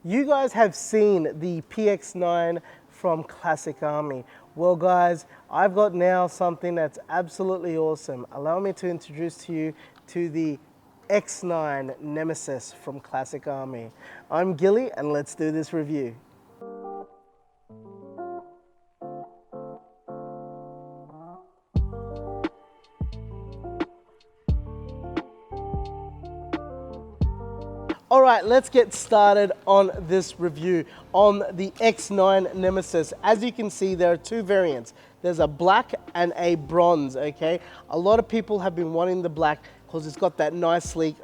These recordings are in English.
You guys have seen the PX9 from Classic Army. Well guys, I've got now something that's absolutely awesome. Allow me to introduce to you to the X9 Nemesis from Classic Army. I'm Gilly and let's do this review. All right, let's get started on this review on the X9 Nemesis. As you can see, there are two variants. There's a black and a bronze, okay? A lot of people have been wanting the black because it's got that nice, sleek,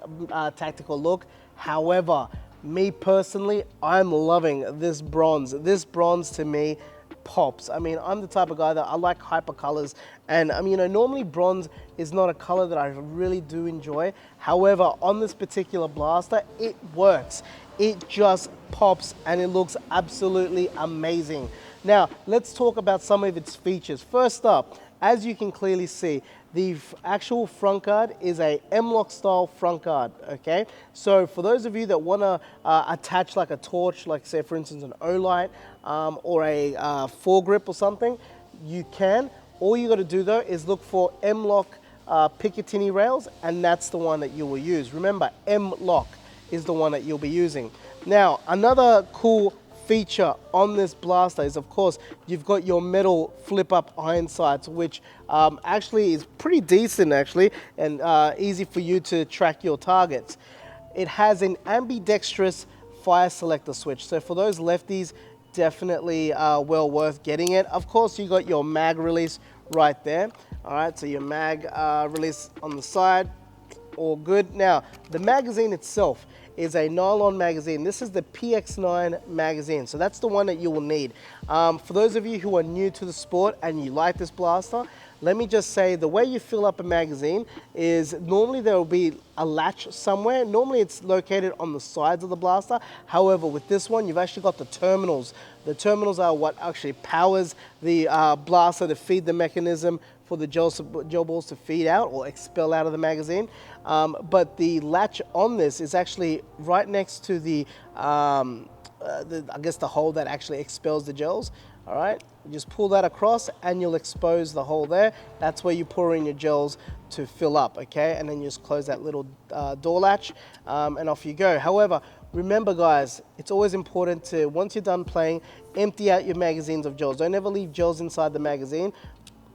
tactical look. However, me personally, I'm loving this bronze. This bronze to me pops. I mean, I'm the type of guy that I like hyper colors, and normally bronze is not a color that I really do enjoy. However, on this particular blaster, it works. It just pops and it looks absolutely amazing. Now, let's talk about some of its features. First up, as you can clearly see, the actual front guard is a M-LOK style front guard, okay? So for those of you that want to attach like a torch, like say for instance an O-light or a foregrip or something, you can. All you got to do though is look for M-LOK Picatinny rails, and that's the one that you will use. Remember, M-LOK is the one that you'll be using. Now, another cool feature on this blaster is, of course, you've got your metal flip-up iron sights, which actually is pretty decent actually, and easy for you to track your targets. It has an ambidextrous fire selector switch, so for those lefties, definitely well worth getting it. Of course, you got your mag release right there. All right, so your mag release on the side, all good. Now, the magazine itself is a nylon magazine. This is the PX9 magazine, so that's the one that you will need. For those of you who are new to the sport and you like this blaster, let me just say the way you fill up a magazine is normally there will be a latch somewhere. Normally it's located on the sides of the blaster. However, with this one, you've actually got the terminals. The terminals are what actually powers the blaster to feed the mechanism for the gel balls to feed out or expel out of the magazine. But the latch on this is actually right next to I guess the hole that actually expels the gels. All right, you just pull that across and you'll expose the hole there. That's where you pour in your gels to fill up, okay? And then you just close that little door latch and off you go. However, remember guys, it's always important to, once you're done playing, empty out your magazines of gels. Don't ever leave gels inside the magazine.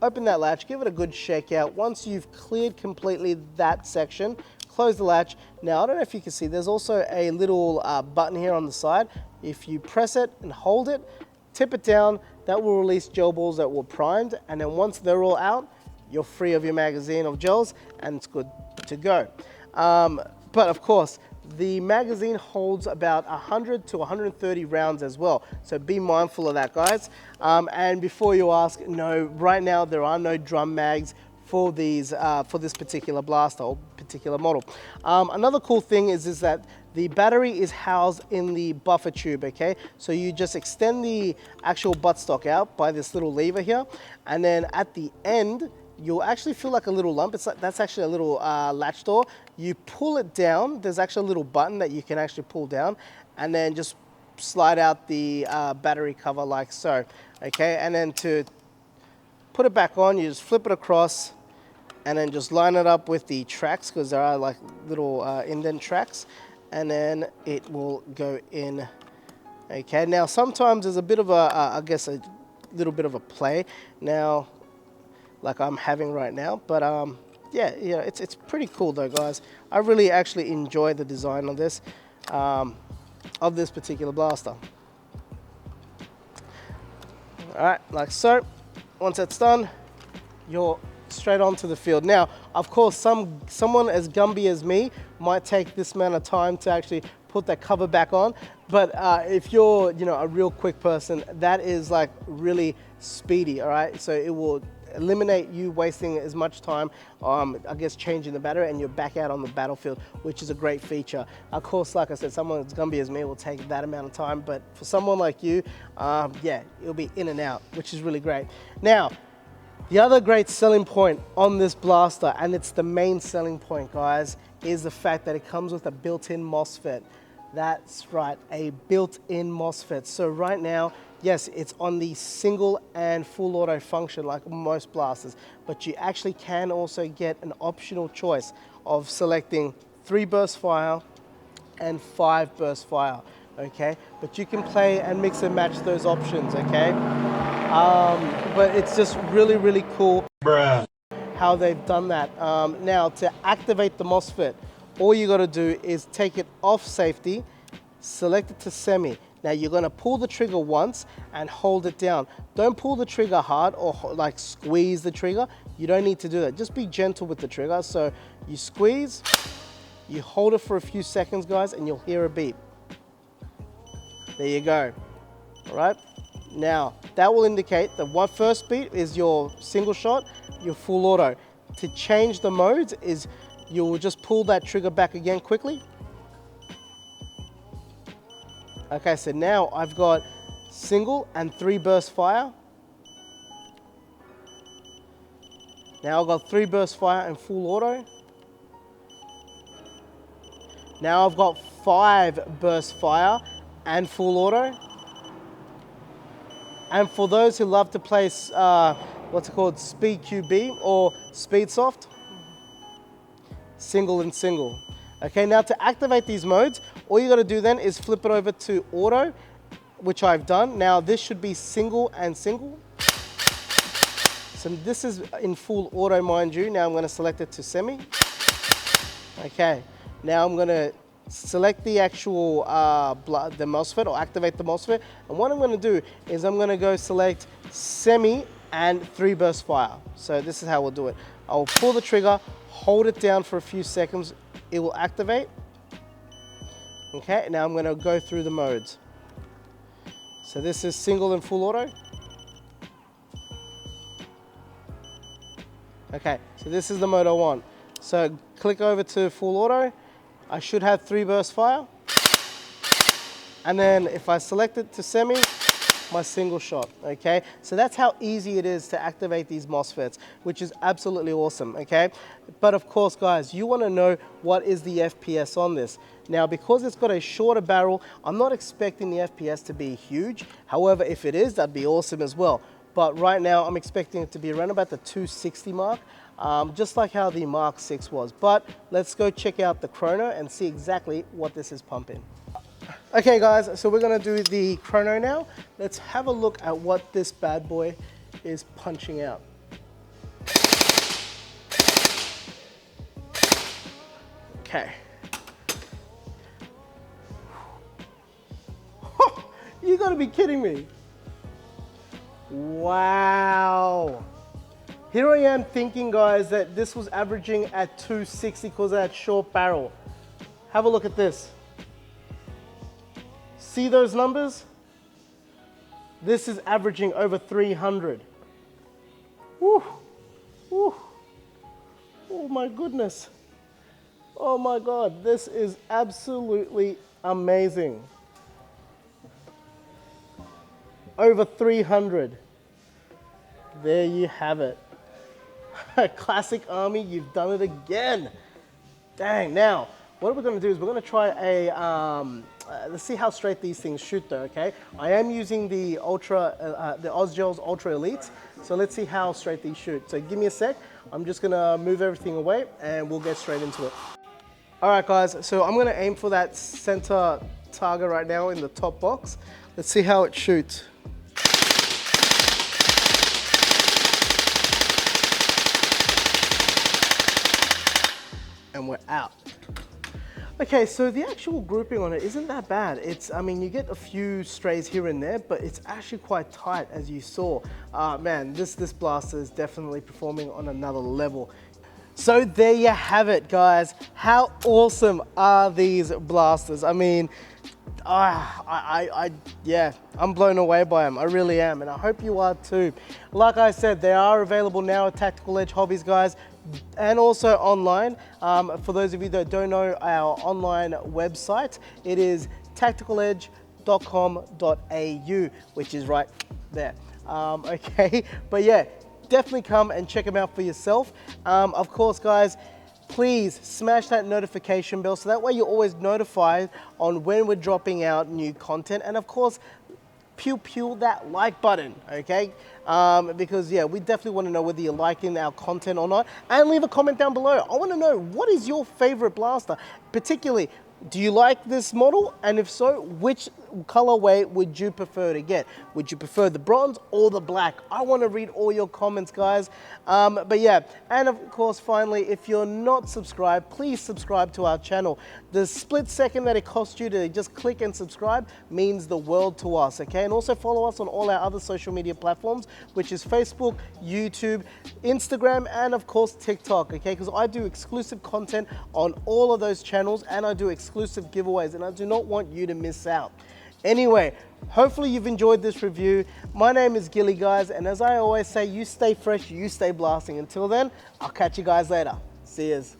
Open that latch, give it a good shake out. Once you've cleared completely that section, close the latch. Now, I don't know if you can see, there's also a little button here on the side. If you press it and hold it, tip it down, that will release gel balls that were primed, and then once they're all out, you're free of your magazine of gels, and it's good to go. But of course, the magazine holds about 100 to 130 rounds as well, so be mindful of that, guys. And before you ask, no, right now there are no drum mags for these for this particular blaster or particular model. Another cool thing is that the battery is housed in the buffer tube, okay? So you just extend the actual buttstock out by this little lever here, and then at the end, you'll actually feel like a little lump. That's actually a little latch door. You pull it down, there's actually a little button that you can actually pull down, and then just slide out the battery cover like so, okay? And then to put it back on, you just flip it across, and then just line it up with the tracks, because there are like little indent tracks, and then it will go in. Okay, now sometimes there's a bit of I guess a little bit of a play now, like I'm having right now, but yeah, it's pretty cool though, guys. I really actually enjoy the design of this particular blaster. All right, like so. Once that's done, you're straight onto the field. Now, of course, someone as Gumby as me might take this amount of time to actually put that cover back on, but if you're a real quick person, that is like really speedy. All right, so it will eliminate you wasting as much time I guess changing the battery, and you're back out on the battlefield, which is a great feature. Of course, like I said, someone that's Gumby as me will take that amount of time, but for someone like you, yeah, it'll be in and out, which is really great. Now, the other great selling point on this blaster, and it's the main selling point, guys, is the fact that it comes with a built-in Mosfet. That's right, a built-in Mosfet. So right now, yes, it's on the single and full auto function like most blasters, but you actually can also get an optional choice of selecting 3 burst fire and 5 burst fire, okay? But you can play and mix and match those options, okay? But it's just really, really cool how they've done that. Now, to activate the Mosfet, all you gotta do is take it off safety, select it to semi. Now you're gonna pull the trigger once and hold it down. Don't pull the trigger hard or like squeeze the trigger. You don't need to do that. Just be gentle with the trigger. So you squeeze, you hold it for a few seconds, guys, and you'll hear a beep. There you go, all right? Now, that will indicate the first beat is your single shot, your full auto. To change the modes is you'll just pull that trigger back again quickly. Okay, so now I've got single and 3 burst fire. Now I've got 3 burst fire and full auto. Now I've got 5 burst fire and full auto. And for those who love to play, what's it called, Speed QB or Speed Soft, single and single. Okay, now to activate these modes, all you gotta do then is flip it over to auto, which I've done. Now this should be single and single. So this is in full auto, mind you. Now I'm gonna select it to semi. Okay, now I'm gonna select the actual the Mosfet or activate the Mosfet. And what I'm gonna do is I'm gonna go select semi and 3 burst fire. So this is how we'll do it. I'll pull the trigger, hold it down for a few seconds, it will activate. Okay, now I'm gonna go through the modes. So this is single and full auto. Okay, so this is the mode I want. So click over to full auto. I should have 3 burst fire. And then if I select it to semi, my single shot, okay? So that's how easy it is to activate these Mosfets, which is absolutely awesome, okay? But of course, guys, you wanna know what is the FPS on this. Now, because it's got a shorter barrel, I'm not expecting the FPS to be huge. However, if it is, that'd be awesome as well. But right now, I'm expecting it to be around about the 260 mark, just like how the Mark 6 was. But let's go check out the Chrono and see exactly what this is pumping. Okay guys, so we're gonna do the Chrono now. Let's have a look at what this bad boy is punching out. Okay. You gotta be kidding me. Wow. Here I am thinking, guys, that this was averaging at 260 because of that short barrel. Have a look at this. See those numbers? This is averaging over 300. Woo. Woo. Oh my goodness. Oh my God, this is absolutely amazing. Over 300. There you have it. Classic Army, you've done it again. Dang, now, what we're gonna do is we're gonna try a, let's see how straight these things shoot though, okay? I am using the the Ozgels Ultra Elites, so let's see how straight these shoot. So give me a sec, I'm just gonna move everything away and we'll get straight into it. All right guys, so I'm gonna aim for that center target right now in the top box. Let's see how it shoots. And we're out. Okay, so the actual grouping on it isn't that bad. It's, I mean, you get a few strays here and there, but it's actually quite tight as you saw. Man, this blaster is definitely performing on another level. So there you have it, guys. How awesome are these blasters? I mean, yeah, I'm blown away by them. I really am, and I hope you are too. Like I said, they are available now at Tactical Edge Hobbies, guys, and also online. For those of you that don't know our online website, it is tacticaledge.com.au, which is right there. Okay, but yeah, definitely come and check them out for yourself. Of course, guys, please smash that notification bell so that way you're always notified on when we're dropping out new content. And of course, pew that like button, okay? Because yeah, we definitely want to know whether you're liking our content or not. And leave a comment down below. I want to know, what is your favorite blaster? Particularly, do you like this model? And if so, which colorway would you prefer to get? Would you prefer the bronze or the black? I want to read all your comments, guys. But yeah, and of course, finally, if you're not subscribed, please subscribe to our channel. The split second that it costs you to just click and subscribe means the world to us, okay? And also follow us on all our other social media platforms, which is Facebook, YouTube, Instagram, and of course, TikTok, okay? Because I do exclusive content on all of those channels, and I do exclusive giveaways, and I do not want you to miss out. Anyway, hopefully you've enjoyed this review. My name is Gilly, guys, and as I always say, you stay fresh, you stay blasting. Until then, I'll catch you guys later. See yous.